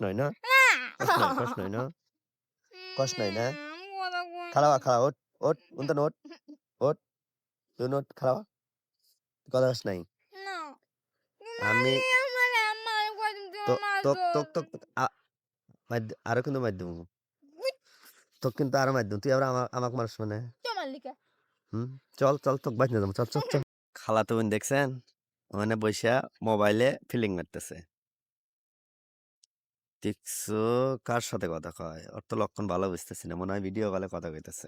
নাই না? কষ্ট নাই না? কষ্ট নাই না? খাড়াওয়া খাড়া ওঠ, ওঠ, উনতান ওঠ, ওঠ, তুই ওঠ খাড়াওয়া। কথা কস নাই। আমি তোক আরো কিন্তু মার দিমু। তোক কিন্তু আরো মার দিমু। তুই আবার আমাকে মারস মানে? হুম? চল তোক বাইর নিয়ে যাবো। চল। খালাতো বোন দেখছেন? ওখানে বইসা মোবাইলে ফিলিং মারতেছে। দেখছো কার সাথে কথা কয়? ওর তো লক্ষণ ভালো বুঝতেছি না। মনে হয় ভিডিও কলে কথা কইতেছে।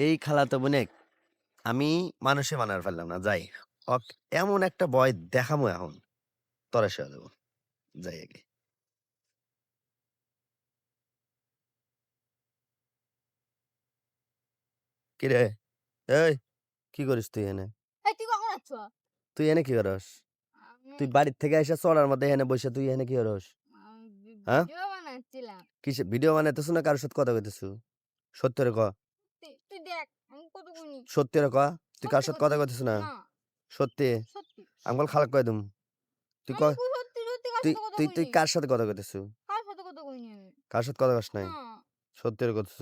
এই খালাতো বোনে আমি মানুষে মানার পারলাম না। যাই। এমন একটা ভয় দেখামু এখন। তরে সয়ে দেবো। যাই আগে। কিরে? এই কি করিস তুই এনে? তুই এনে কি করস? তুই বাড়ির থেকে এসে চড়ার মধ্যে এনে বসে তুই এনে কি করস? হ্যাঁ? কিসে ভিডিও বানাইতেছ না কারোর সাথে কথা কইতেছ? সত্যি করে ক। সত্যি করে ক। তুই কার সাথে কথা কইতেছ না? সত্যি। আমি খালাক কই দিম। তুই ক তুই কার সাথে কথা কইতেছ? কার সাথে কথা কস নাই? সত্যি করে কইতেছ?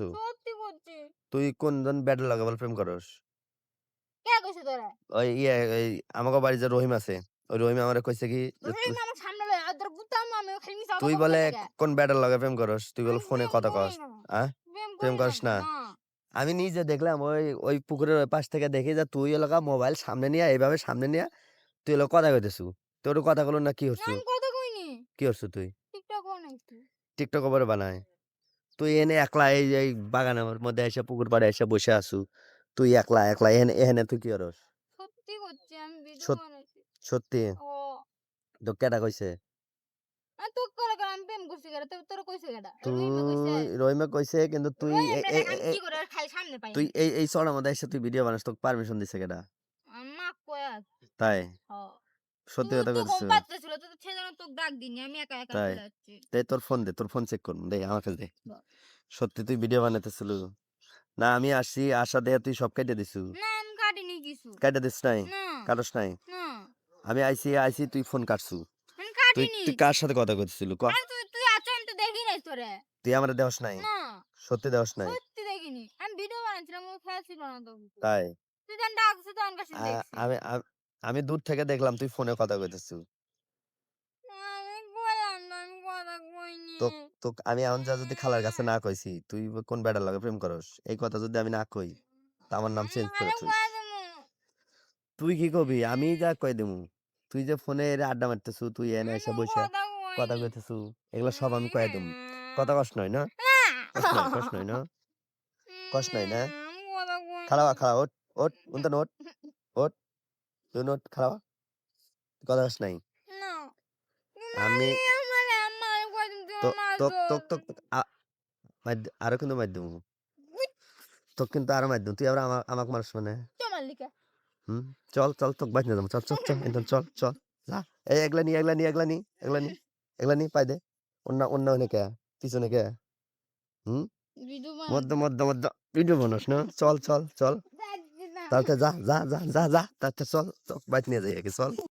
তুই কোনজন ব্যাডের লগে বল প্রেম করস? ওই ওই আমাগো বাড়ি যে রহিম আছে। ওই রহিম আমারে কইছে কি যে তুই বলে কোন ব্যাডের লগে প্রেম করস? তুই বলে ফোনে কথা কস। প্রেম করিস না? আমি নিজে দেখলাম ওই পুকুরের ওই পাশ থেকে দেখি যে তুই এলাকা মোবাইল সামনে নিয়ে এইভাবে সামনে নিয়ে তুই এলো কথা কইতেছু। তোর কথা গুলো না কি হচ্ছে? কি হচ্ছে তুই? টিকটক করে বানায়। তুই এনে একলা এই বাগানের মধ্যে এসে পুকুর পাড়ে এসে বসে আছু। তুই একলা এখানে এখানে তুই কি করস? সত্যি? তো কেডা কইছে? তুই রহিমে কইছে কিন্তু তুই তুই এই চড়ার মধ্যে এসে তুই ভিডিও বানাস তোকে পারমিশন দিছে কেডা? তাই? সত্যি কথা কইতেছ? তাই? দে তোর ফোন দে, তোর ফোন চেক করুন। দে আমার কাছে দে। সত্যি তুই ভিডিও বানাইতেছিল? না আমি আসছি আশা দেয়া তুই সব কেটে দিছু। কেটে দিস নাই? কাটস নাই? আমি আইছি তুই ফোন কাটছু। তুই কার সাথে কথা কইতেছিল ক? তুই আমারে দেহস নাই? সত্যি দেহস নাই? তাই? আমি আমি দূর থেকে দেখলাম তুই ফোনে কথা কইতেছু। তোক তোক আমি এখন যদি খালার কাছে না কইছি তুই কোন বেটার লগে প্রেম করস এই কথা যদি আমি না কই তা আমার নাম চেঞ্জ করে তুই কি কবি আমি যা কই দিমু তুই যে ফোনে আড্ডা মারতেছু তুই এনে এসে বসে কথা কইতেছু এগুলো সব আমি কয়ে দিমু কথা কষ্ট নয় না কষ্ট নয় না কষ্ট নাই না খাড়া ওঠ উনতান ওঠ তুই ওঠ খাড়া কথা কষ্ট নাই আমি তোক আরো কিন্তু মাধ্যম তোক কিন্তু আরো মাধ্যম তুই আবার আমাকে মানুষ মানে হুম চল তোক বাইক নিয়ে যাবো চল একদম চল যা এই এগলা নি পাই দে অন্য অন্য কে পিছনে কে হুম মধ্য ভিডিও বানাস না চল তাতে যা তাতে চল বাইক নিয়ে যাই আগে চল